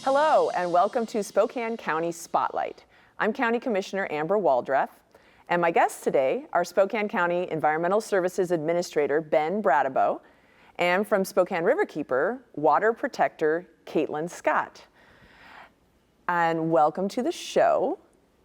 Hello, and welcome to Spokane County Spotlight. I'm County Commissioner Amber Waldref, and my guests today are Spokane County Environmental Services Administrator Ben Bradabo, and from Spokane Riverkeeper, Water Protector Caitlin Scott. And welcome to the show.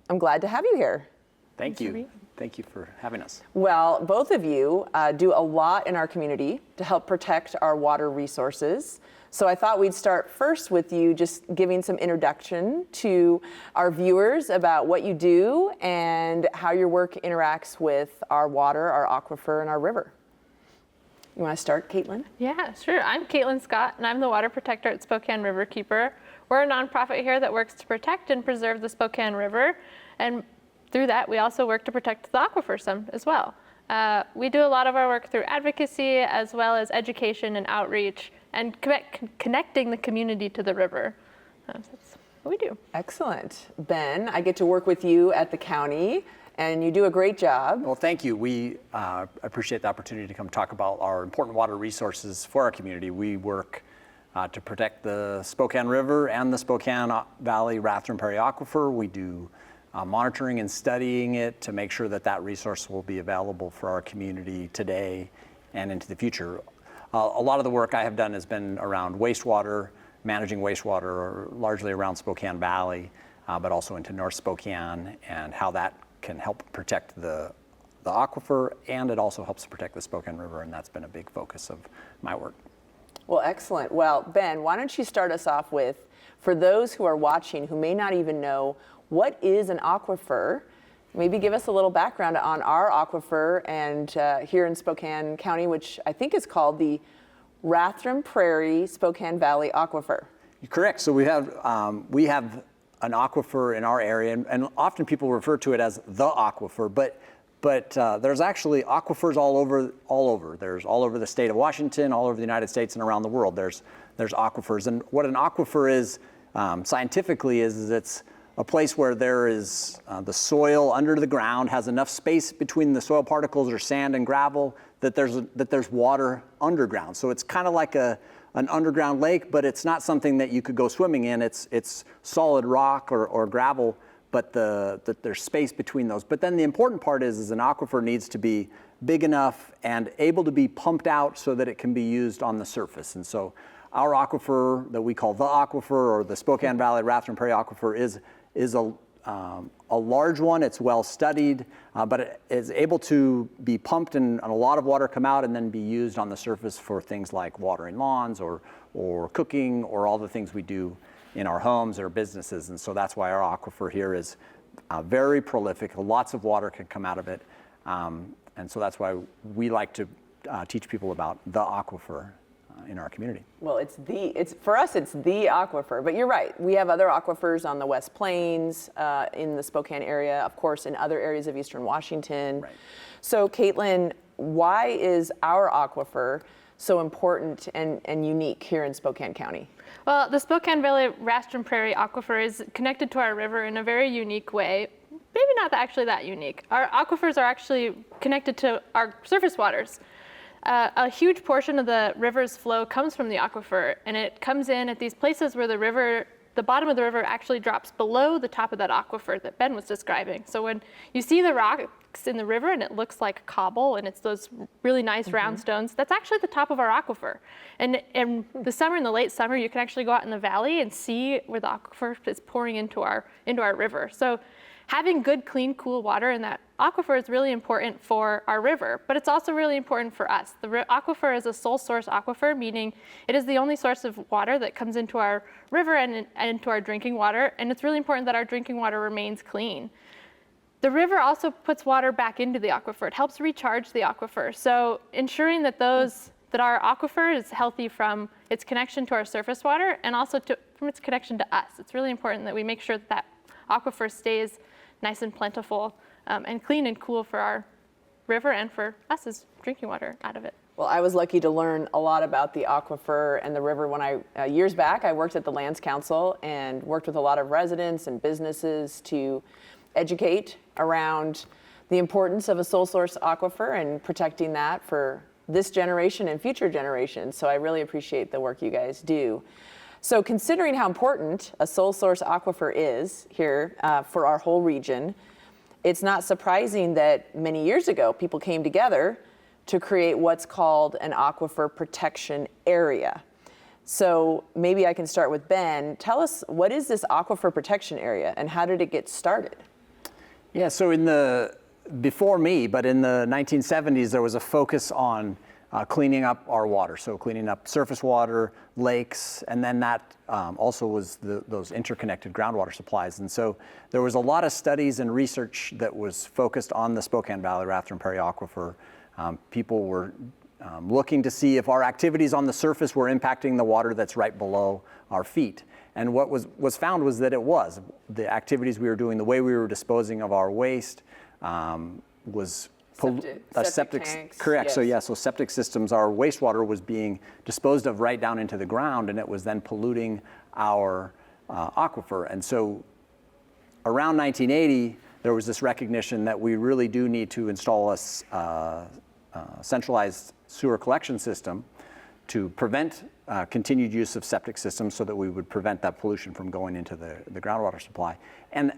I'm glad to have you here. Thank you. Thank you for having us. Well, both of you do a lot in our community to help protect our water resources. So I thought we'd start first with you just giving some introduction to our viewers about what you do and how your work interacts with our water, our aquifer, and our river. You want to start, Caitlin? Yeah, sure. I'm Caitlin Scott, and I'm the water protector at Spokane Riverkeeper. We're a nonprofit here that works to protect and preserve the Spokane River, and through that, we also work to protect the aquifer some as well. We do a lot of our work through advocacy as well as education and outreach and connecting the community to the river. That's what we do. Excellent. Ben, I get to work with you at the county, and you do a great job. Well, thank you. We appreciate the opportunity to come talk about our important water resources for our community. We work to protect the Spokane River and the Spokane Valley Rathdrum Prairie Aquifer. We do monitoring and studying it to make sure that that resource will be available for our community today and into the future. A lot of the work I have done has been around wastewater, managing wastewater, largely around Spokane Valley, but also into North Spokane, and how that can help protect the aquifer, and it also helps protect the Spokane River, and that's been a big focus of my work. Well, excellent. Well, Ben, why don't you start us off with, for those who are watching who may not even know, what is an aquifer? Maybe give us a little background on our aquifer and here in Spokane County, which I think is called the Rathdrum Prairie Spokane Valley Aquifer. Correct. So we have an aquifer in our area, and often people refer to it as the aquifer, but there's actually aquifers all over. There's all over the state of Washington, all over the United States, and around the world. There's aquifers, and what an aquifer is scientifically is it's a place where there is the soil under the ground has enough space between the soil particles or sand and gravel that there's water underground. So it's kind of like an underground lake, but it's not something that you could go swimming in. It's solid rock or gravel, but there's space between those. But then the important part is an aquifer needs to be big enough and able to be pumped out so that it can be used on the surface. And so our aquifer that we call the aquifer, or the Spokane Valley Rathdrum Prairie Aquifer, is a large one. It's well studied, but it is able to be pumped and a lot of water come out and then be used on the surface for things like watering lawns or cooking or all the things we do in our homes or businesses. And so that's why our aquifer here is very prolific. Lots of water can come out of it. And so that's why we like to teach people about the aquifer in our community. Well, for us, it's the aquifer, but you're right. We have other aquifers on the West Plains, in the Spokane area, of course, in other areas of Eastern Washington. Right. So Caitlin, why is our aquifer so important and unique here in Spokane County? Well, the Spokane Valley Rathdrum Prairie Aquifer is connected to our river in a very unique way. Maybe not actually that unique. Our aquifers are actually connected to our surface waters. A huge portion of the river's flow comes from the aquifer, and it comes in at these places where the bottom of the river actually drops below the top of that aquifer that Ben was describing. So when you see the rocks in the river and it looks like cobble and it's those really nice round stones, that's actually the top of our aquifer. And in the summer, in the late summer, you can actually go out in the valley and see where the aquifer is pouring into our river. So having good, clean, cool water in that aquifer is really important for our river, but it's also really important for us. The aquifer is a sole source aquifer, meaning it is the only source of water that comes into our river and into our drinking water, and it's really important that our drinking water remains clean. The river also puts water back into the aquifer. It helps recharge the aquifer. So ensuring that our aquifer is healthy from its connection to our surface water and also from its connection to us. It's really important that we make sure that aquifer stays nice and plentiful and clean and cool for our river and for us as drinking water out of it. Well, I was lucky to learn a lot about the aquifer and the river when years back, I worked at the Lands Council and worked with a lot of residents and businesses to educate around the importance of a sole source aquifer and protecting that for this generation and future generations. So I really appreciate the work you guys do. So considering how important a sole source aquifer is here for our whole region, it's not surprising that many years ago people came together to create what's called an aquifer protection area. So maybe I can start with Ben. Tell us, what is this aquifer protection area and how did it get started? Yeah, so before me, but in the 1970s, there was a focus on cleaning up our water, so cleaning up surface water, lakes, and then that also was those interconnected groundwater supplies. And so there was a lot of studies and research that was focused on the Spokane Valley Rathdrum Prairie Aquifer. People were looking to see if our activities on the surface were impacting the water that's right below our feet. And what was found was that it was. The activities we were doing, the way we were disposing of our waste was septic tanks. Correct. Yes. So septic systems, our wastewater was being disposed of right down into the ground, and it was then polluting our aquifer. And so around 1980, there was this recognition that we really do need to install a centralized sewer collection system to prevent continued use of septic systems, so that we would prevent that pollution from going into the groundwater supply. And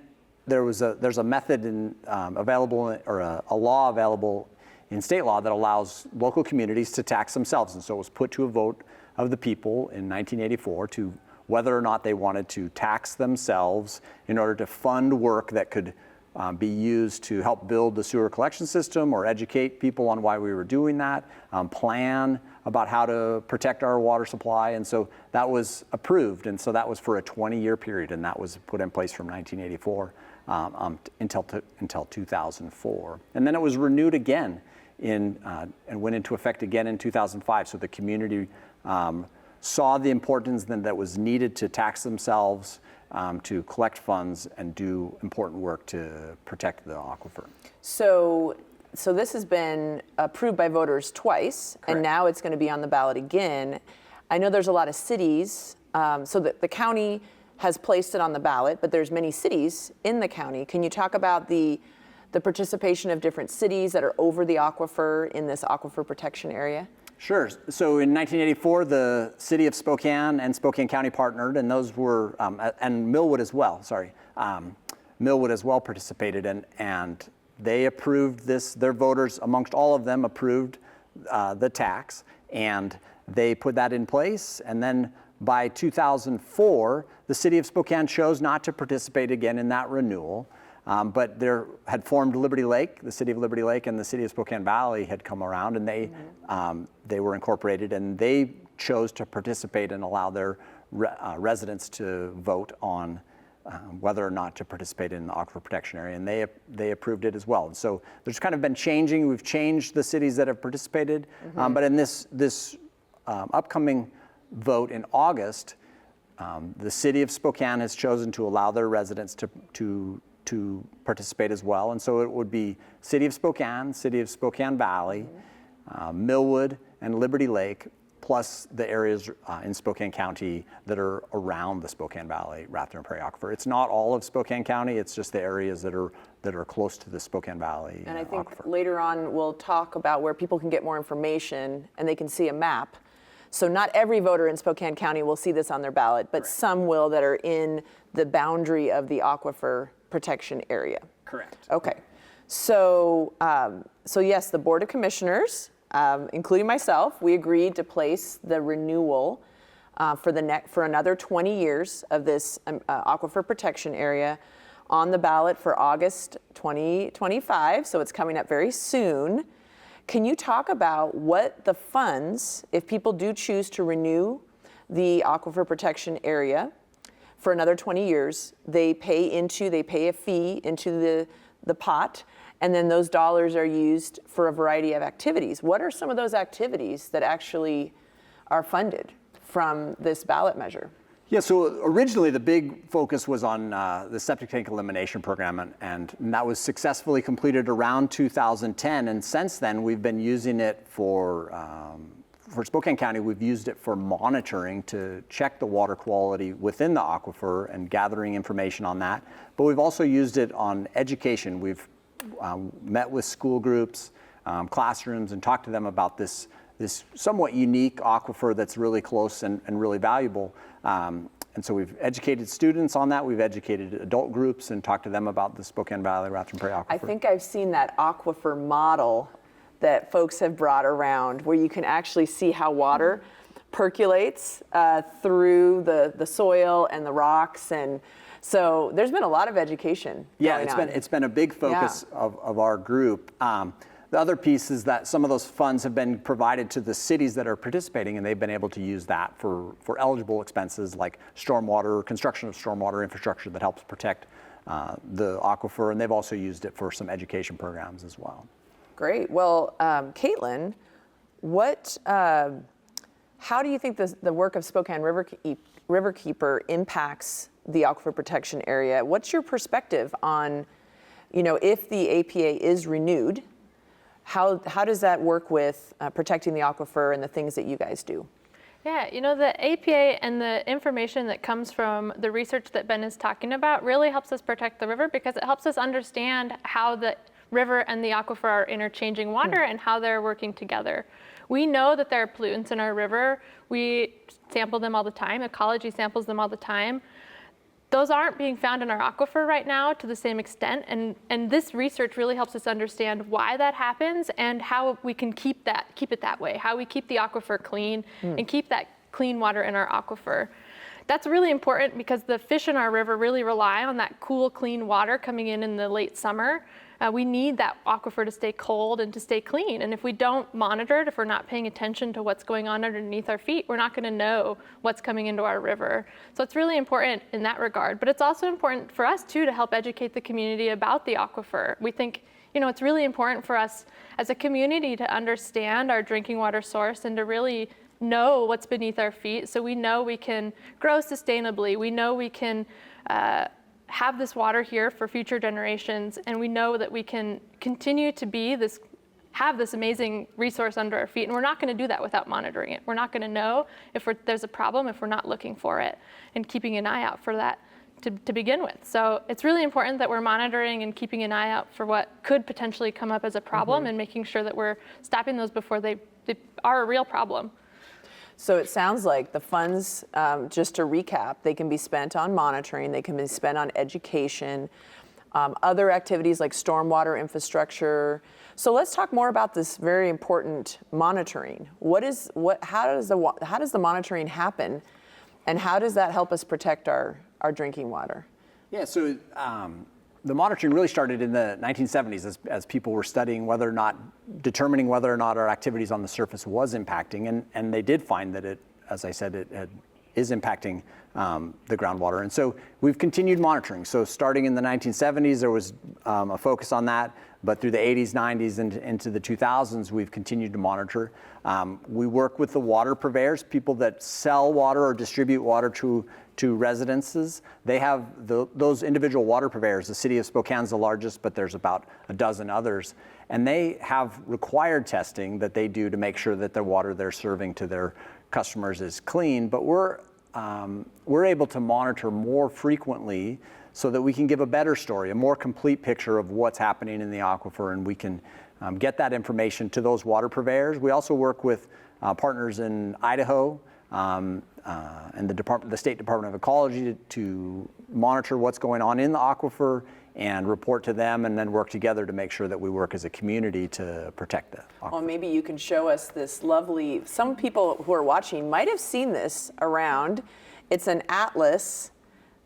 there's a method available, or a law available in state law that allows local communities to tax themselves. And so it was put to a vote of the people in 1984 to whether or not they wanted to tax themselves in order to fund work that could be used to help build the sewer collection system, or educate people on why we were doing that, plan about how to protect our water supply. And so that was approved. And so that was for a 20-year period, and that was put in place from 1984 until 2004. And then it was renewed again and went into effect again in 2005. So the community saw the importance then that was needed to tax themselves, to collect funds and do important work to protect the aquifer. So this has been approved by voters twice. Correct. And now it's going to be on the ballot again. I know there's a lot of cities, so the county has placed it on the ballot, but there's many cities in the county. Can you talk about the participation of different cities that are over the aquifer in this aquifer protection area? Sure. So in 1984, the city of Spokane and Spokane County partnered, and those were, and Millwood as well, Millwood as well participated, and they approved this. Their voters, amongst all of them, approved the tax, and they put that in place. And then by 2004, the city of Spokane chose not to participate again in that renewal. But there had formed Liberty Lake, the city of Liberty Lake, and the city of Spokane Valley had come around, and they were incorporated, and they chose to participate and allow their residents to vote on whether or not to participate in the aquifer protection area, and they approved it as well. And so there's kind of been changing. We've changed the cities that have participated, but in this upcoming vote in August, the city of Spokane has chosen to allow their residents to participate as well. And so it would be City of Spokane Valley, Millwood, and Liberty Lake, plus the areas in Spokane County that are around the Spokane Valley Rathdrum Prairie Aquifer. It's not all of Spokane County, it's just the areas that are close to the Spokane Valley And I think aquifer. later on we'll talk about where people can get more information and they can see a map. So not every voter in Spokane County will see this on their ballot, but Correct. some will that are in the boundary of the aquifer protection area. Correct. Okay. So yes, the Board of Commissioners, including myself, we agreed to place the renewal for another 20 years of this aquifer protection area on the ballot for August 2025. So it's coming up very soon. Can you talk about what the funds, if people do choose to renew the aquifer protection area for another 20 years, they pay a fee into the pot, and then those dollars are used for a variety of activities. What are some of those activities that actually are funded from this ballot measure? Yeah, so originally the big focus was on the septic tank elimination program, and that was successfully completed around 2010. And since then, we've been using it for Spokane County, we've used it for monitoring to check the water quality within the aquifer and gathering information on that. But we've also used it on education. We've met with school groups, classrooms, and talked to them about this this somewhat unique aquifer that's really close and really valuable. And so we've educated students on that. We've educated adult groups and talked to them about the Spokane Valley Rathdrum Prairie Aquifer. I think I've seen that aquifer model that folks have brought around where you can actually see how water percolates through the soil and the rocks. And so there's been a lot of education going on. It's been a big focus of our group. The other piece is that some of those funds have been provided to the cities that are participating, and they've been able to use that for eligible expenses like stormwater, construction of stormwater infrastructure that helps protect the aquifer, and they've also used it for some education programs as well. Great. Well, Caitlin, how do you think the work of Spokane Riverkeeper impacts the aquifer protection area? What's your perspective on, if the APA is renewed? How does that work with protecting the aquifer and the things that you guys do? Yeah, the APA and the information that comes from the research that Ben is talking about really helps us protect the river because it helps us understand how the river and the aquifer are interchanging water and how they're working together. We know that there are pollutants in our river. We sample them all the time. Ecology samples them all the time. Those aren't being found in our aquifer right now to the same extent, and this research really helps us understand why that happens and how we can keep it that way, how we keep the aquifer clean and keep that clean water in our aquifer. That's really important because the fish in our river really rely on that cool, clean water coming in the late summer. We need that aquifer to stay cold and to stay clean. And if we don't monitor it, if we're not paying attention to what's going on underneath our feet, we're not going to know what's coming into our river. So it's really important in that regard. But it's also important for us, too, to help educate the community about the aquifer. We think, it's really important for us as a community to understand our drinking water source and to really know what's beneath our feet so we know we can grow sustainably. We know we can have this water here for future generations, and we know that we can continue to have this amazing resource under our feet, and we're not going to do that without monitoring it. We're not going to know if there's a problem if we're not looking for it and keeping an eye out for that to begin with. So it's really important that we're monitoring and keeping an eye out for what could potentially come up as a problem and making sure that we're stopping those before they are a real problem. So it sounds like the funds, just to recap, they can be spent on monitoring, they can be spent on education, other activities like stormwater infrastructure. So let's talk more about this very important monitoring. How does the monitoring happen, and how does that help us protect our drinking water? Yeah, so the monitoring really started in the 1970s as people were studying determining whether or not our activities on the surface was impacting, and they did find that it, as I said, it is impacting the groundwater. And so we've continued monitoring. So starting in the 1970s, there was a focus on that, but through the 80s, 90s, and into the 2000s, we've continued to monitor. We work with the water purveyors, people that sell water or distribute water to residences. They have those individual water purveyors. The city of Spokane is the largest, but there's about a dozen others. And they have required testing that they do to make sure that the water they're serving to their customers is clean. But we're able to monitor more frequently so that we can give a better story, a more complete picture of what's happening in the aquifer, and we can get that information to those water purveyors. We also work with partners in Idaho, and the State Department of Ecology to monitor what's going on in the aquifer and report to them, and then work together to make sure that we work as a community to protect the aquifer. Well, maybe you can show us this lovely, some people who are watching might have seen this around. It's an atlas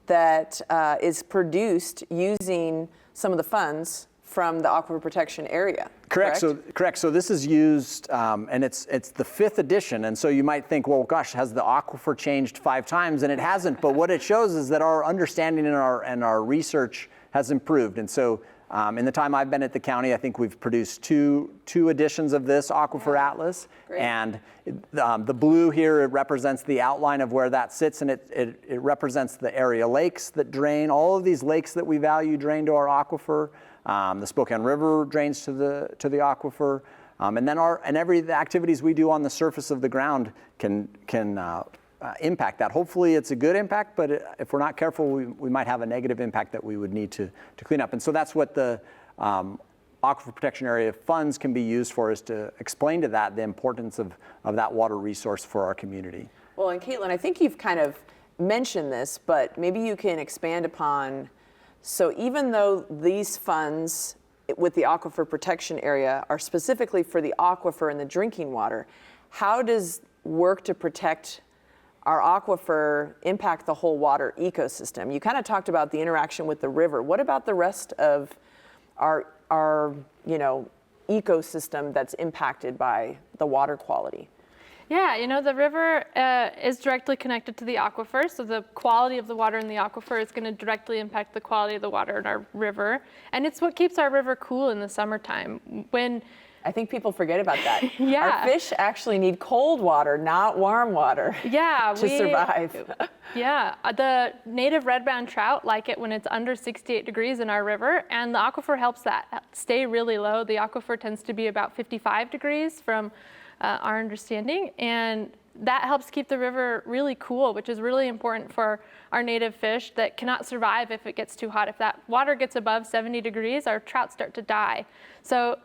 that is produced using some of the funds from the aquifer protection area. Correct. So this is used, and it's the 5th edition. And so you might think, well, gosh, has the aquifer changed 5 times? And it hasn't. But what it shows is that our understanding and our research has improved. And so in the time I've been at the county, I think we've produced two editions of this Aquifer Atlas. Great. And the blue here, it represents the outline of where that sits, and it represents the area lakes that drain. All of these lakes that we value drain to our aquifer. The Spokane River drains to the aquifer. And then the activities we do on the surface of the ground can impact that. Hopefully it's a good impact, but if we're not careful, we might have a negative impact that we would need to clean up. And so that's what the Aquifer Protection Area funds can be used for is to explain to that the importance of that water resource for our community. Well, and Caitlin, I think you've kind of mentioned this, but maybe you can expand upon, so even though these funds with the Aquifer Protection Area are specifically for the aquifer and the drinking water, how does work to protect our aquifer impact the whole water ecosystem? You kind of talked about the interaction with the river. What about the rest of our ecosystem that's impacted by the water quality? Yeah, the river is directly connected to the aquifer, so the quality of the water in the aquifer is going to directly impact the quality of the water in our river, and it's what keeps our river cool in the summertime. I think people forget about that. Yeah. Our fish actually need cold water, not warm water, to survive. Yeah, the native red-brown trout like it when it's under 68 degrees in our river, and the aquifer helps that stay really low. The aquifer tends to be about 55 degrees from our understanding, and that helps keep the river really cool, which is really important for our native fish that cannot survive if it gets too hot. If that water gets above 70 degrees, our trout start to die. So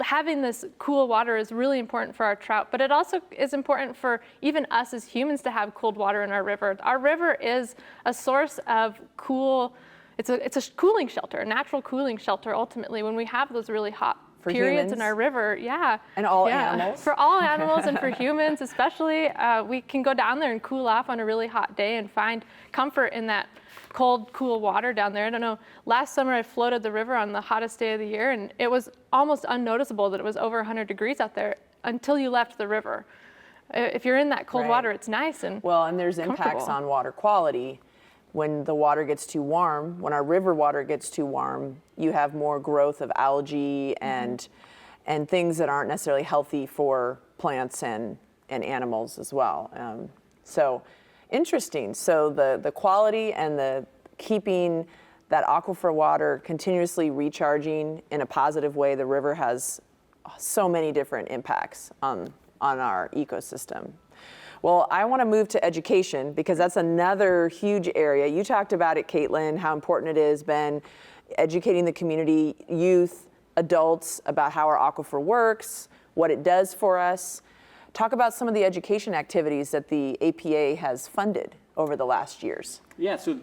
having this cool water is really important for our trout, but it also is important for even us as humans to have cold water in our river. Our river is a source of it's a cooling shelter, a natural cooling shelter ultimately when we have those really hot periods in our river. Yeah. And all animals? For all animals and for humans especially, we can go down there and cool off on a really hot day and find comfort in that cold, cool water down there. I don't know, last summer I floated the river on the hottest day of the year, and it was almost unnoticeable that it was over 100 degrees out there until you left the river. If you're in that cold water, it's nice and there's impacts on water quality. When the water gets too warm, when our river water gets too warm, you have more growth of algae and things that aren't necessarily healthy for plants and animals as well. So interesting. So the quality and the keeping that aquifer water continuously recharging in a positive way, the river has so many different impacts on our ecosystem. Well, I want to move to education because that's another huge area. You talked about it, Caitlin, how important it is, Ben, educating the community, youth, adults about how our aquifer works, what it does for us. Talk about some of the education activities that the APA has funded over the last years. Yeah, so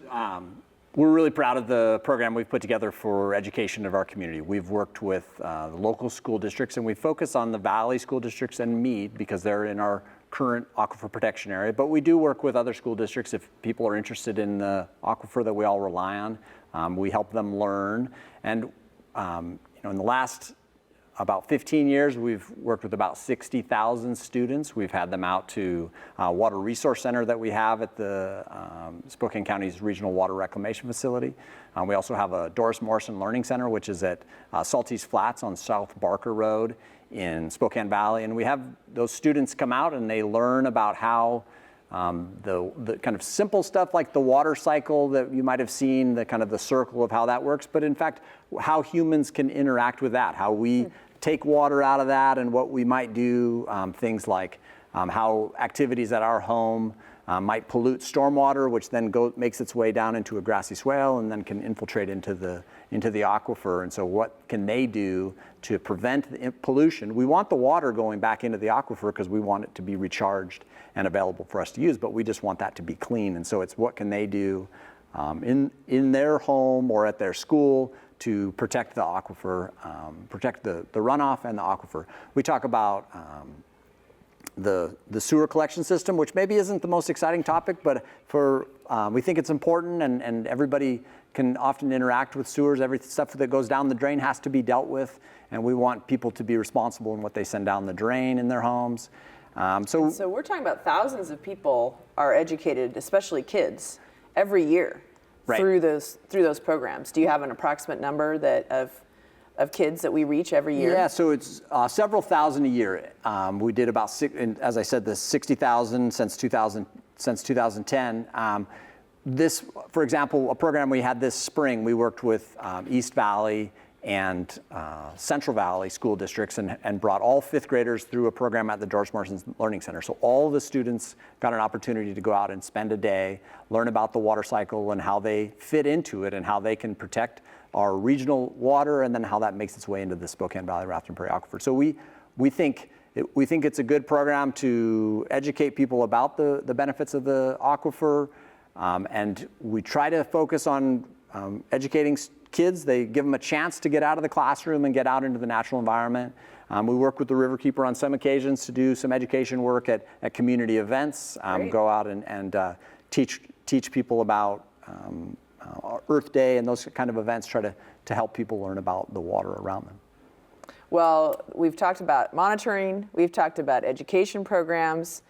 we're really proud of the program we've put together for education of our community. We've worked with the local school districts, and we focus on the Valley School Districts and Meade because they're in our current aquifer protection area, but we do work with other school districts if people are interested in the aquifer that we all rely on. We help them learn, and in the last about 15 years, we've worked with about 60,000 students. We've had them out to Water Resource Center that we have at the Spokane County's Regional Water Reclamation Facility. We also have a Doris Morrison Learning Center, which is at Salties Flats on South Barker Road in Spokane Valley, and we have those students come out and they learn about how the kind of simple stuff like the water cycle that you might have seen, the kind of the circle of how that works, but in fact how humans can interact with that, how we take water out of that, and what we might do, things like how activities at our home might pollute stormwater, which then makes its way down into a grassy swale and then can infiltrate into the aquifer. And so what can they do to prevent the pollution? We want the water going back into the aquifer because we want it to be recharged and available for us to use, but we just want that to be clean. And so it's what can they do in their home or at their school to protect the aquifer, protect the runoff and the aquifer. We talk about the sewer collection system, which maybe isn't the most exciting topic, but we think it's important, and everybody can often interact with sewers. Every stuff that goes down the drain has to be dealt with, and we want people to be responsible in what they send down the drain in their homes. So we're talking about thousands of people are educated, especially kids, every year through those programs. Do you have an approximate number of kids that we reach every year? Yeah, so it's several thousand a year. We did about, as I said, the 60,000 since 2010. This, for example, a program we had this spring, we worked with East Valley and Central Valley school districts and brought all fifth graders through a program at the George Marsden Learning Center. So all the students got an opportunity to go out and spend a day, learn about the water cycle and how they fit into it and how they can protect our regional water and then how that makes its way into the Spokane Valley Raft and Prairie Aquifer. So we think it's a good program to educate people about the benefits of the aquifer, and we try to focus on educating kids. They give them a chance to get out of the classroom and get out into the natural environment. We work with the Riverkeeper on some occasions to do some education work at community events, go out and teach people about Earth Day and those kind of events, try to help people learn about the water around them. Well, we've talked about monitoring, we've talked about education programs.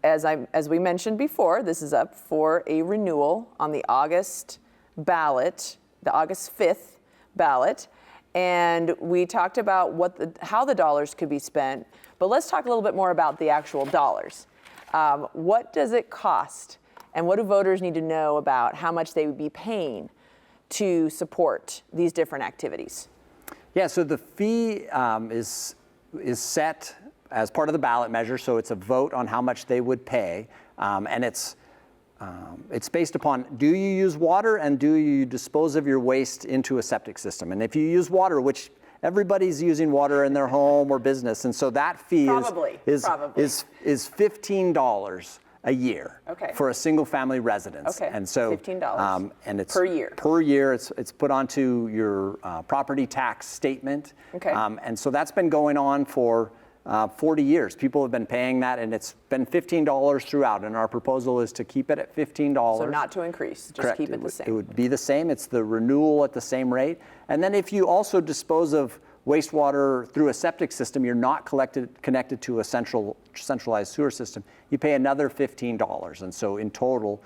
As we mentioned before, this is up for a renewal on the August ballot, the August 5th ballot. And we talked about how the dollars could be spent, but let's talk a little bit more about the actual dollars. What does it cost? And what do voters need to know about how much they would be paying to support these different activities? Yeah, so the fee is set as part of the ballot measure, so it's a vote on how much they would pay, and it's based upon, do you use water and do you dispose of your waste into a septic system? And if you use water, which everybody's using water in their home or business, and so that fee is $15 a year for a single family residence. Okay. And so $15 and it's per year. Per year, it's put onto your property tax statement. Okay. And so that's been going on for 40 years. People have been paying that, and it's been $15 throughout. And our proposal is to keep it at $15. So not to increase, just Correct. keep it the same. It would be the same. It's the renewal at the same rate. And then if you also dispose of wastewater through a septic system, you're not connected to a centralized sewer system, you pay another $15. And so in total,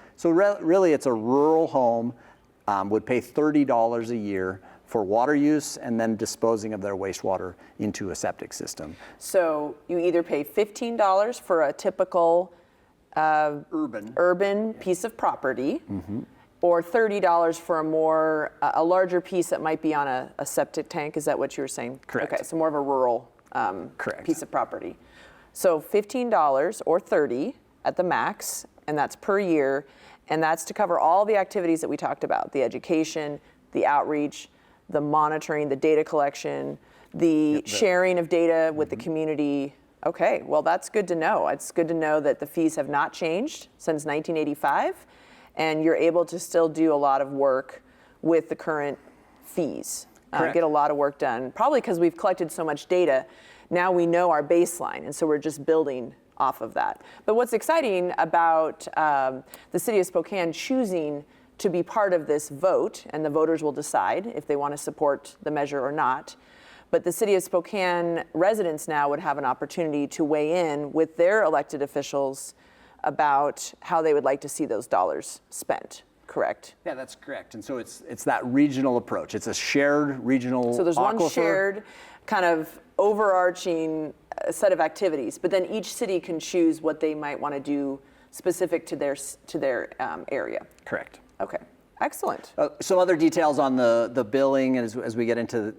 really it's a rural home would pay $30 a year for water use and then disposing of their wastewater into a septic system. So you either pay $15 for a typical urban piece of property, or $30 for a larger piece that might be on a septic tank. Is that what you were saying? Correct. Okay, so more of a rural Correct. piece of property. So $15 or $30 at the max, and that's per year, and that's to cover all the activities that we talked about: the education, the outreach, the monitoring, the data collection, the sharing of data with the community. Okay, well, that's good to know. It's good to know that the fees have not changed since 1985, and you're able to still do a lot of work with the current fees. Get a lot of work done, probably because we've collected so much data. Now we know our baseline, and so we're just building off of that. But what's exciting about the city of Spokane choosing to be part of this vote, and the voters will decide if they want to support the measure or not, but the city of Spokane residents now would have an opportunity to weigh in with their elected officials about how they would like to see those dollars spent, correct? Yeah, that's correct. And so it's that regional approach. It's a shared regional So there's aquifer. one shared kind of overarching set of activities, but then each city can choose what they might want to do specific to their area. Correct. Okay, excellent. Some other details on the billing as we get into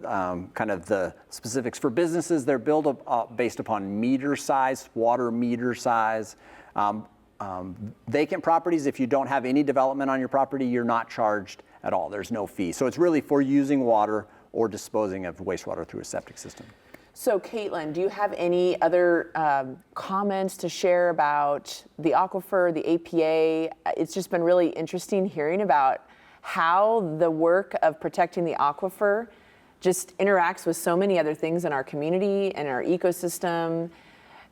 kind of the specifics. For businesses, they're billed based upon meter size, water meter size. Vacant properties, if you don't have any development on your property, you're not charged at all. There's no fee. So it's really for using water or disposing of wastewater through a septic system. So Caitlin, do you have any other comments to share about the aquifer, the APA? It's just been really interesting hearing about how the work of protecting the aquifer just interacts with so many other things in our community and our ecosystem.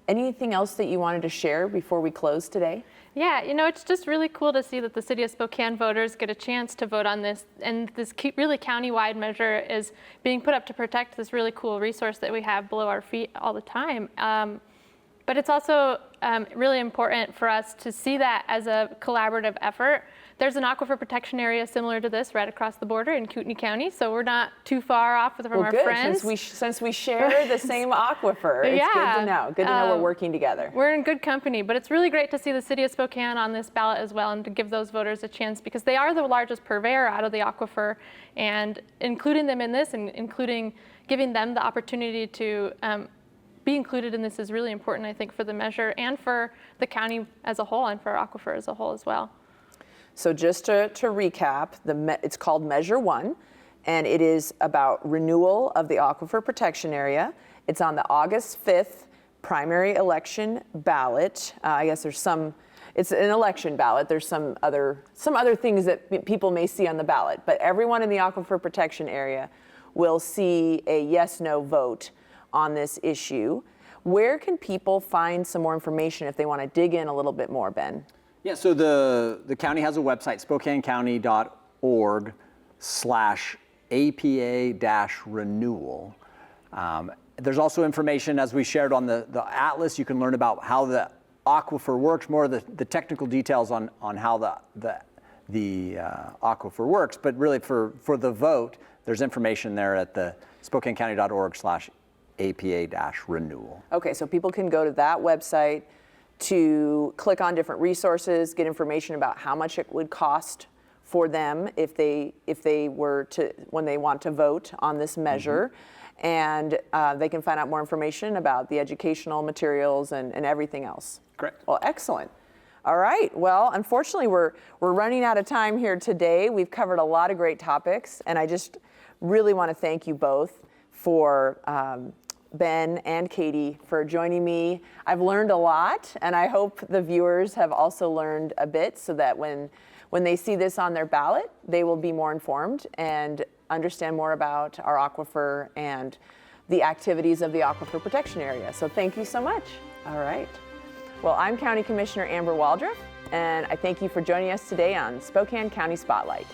Anything else that you wanted to share before we close today? Yeah, it's just really cool to see that the City of Spokane voters get a chance to vote on this, and this really county-wide measure is being put up to protect this really cool resource that we have below our feet all the time. But it's also really important for us to see that as a collaborative effort There's an aquifer protection area similar to this right across the border in Kootenai County, so we're not too far off from our good, friends. Since we share the same aquifer, it's good to know. Good to know we're working together. We're in good company, but it's really great to see the city of Spokane on this ballot as well, and to give those voters a chance, because they are the largest purveyor out of the aquifer, and including them in this and including giving them the opportunity to be included in this is really important, I think, for the measure and for the county as a whole and for our aquifer as a whole as well. So just to recap, it's called Measure 1, and it is about renewal of the Aquifer Protection Area. It's on the August 5th primary election ballot. I guess it's an election ballot. There's some other things that people may see on the ballot, but everyone in the Aquifer Protection Area will see a yes/no vote on this issue. Where can people find some more information if they want to dig in a little bit more, Ben? Yeah, so the county has a website, spokanecounty.org/APA-renewal. There's also information, as we shared on the atlas. You can learn about how the aquifer works, more of the technical details on how the aquifer works. But really, for the vote, there's information there at the spokanecounty.org/APA-renewal. Okay, so people can go to that website to click on different resources, get information about how much it would cost for them if they were to, when they want to vote on this measure. Mm-hmm. And they can find out more information about the educational materials and everything else. Correct. Well, excellent. All right. Well, unfortunately, we're running out of time here today. We've covered a lot of great topics, and I just really want to thank you both for Ben and Katie for joining me. I've learned a lot, and I hope the viewers have also learned a bit, so that when they see this on their ballot, they will be more informed and understand more about our aquifer and the activities of the Aquifer Protection Area. So thank you so much. All right. Well, I'm County Commissioner Amber Waldref, and I thank you for joining us today on Spokane County Spotlight.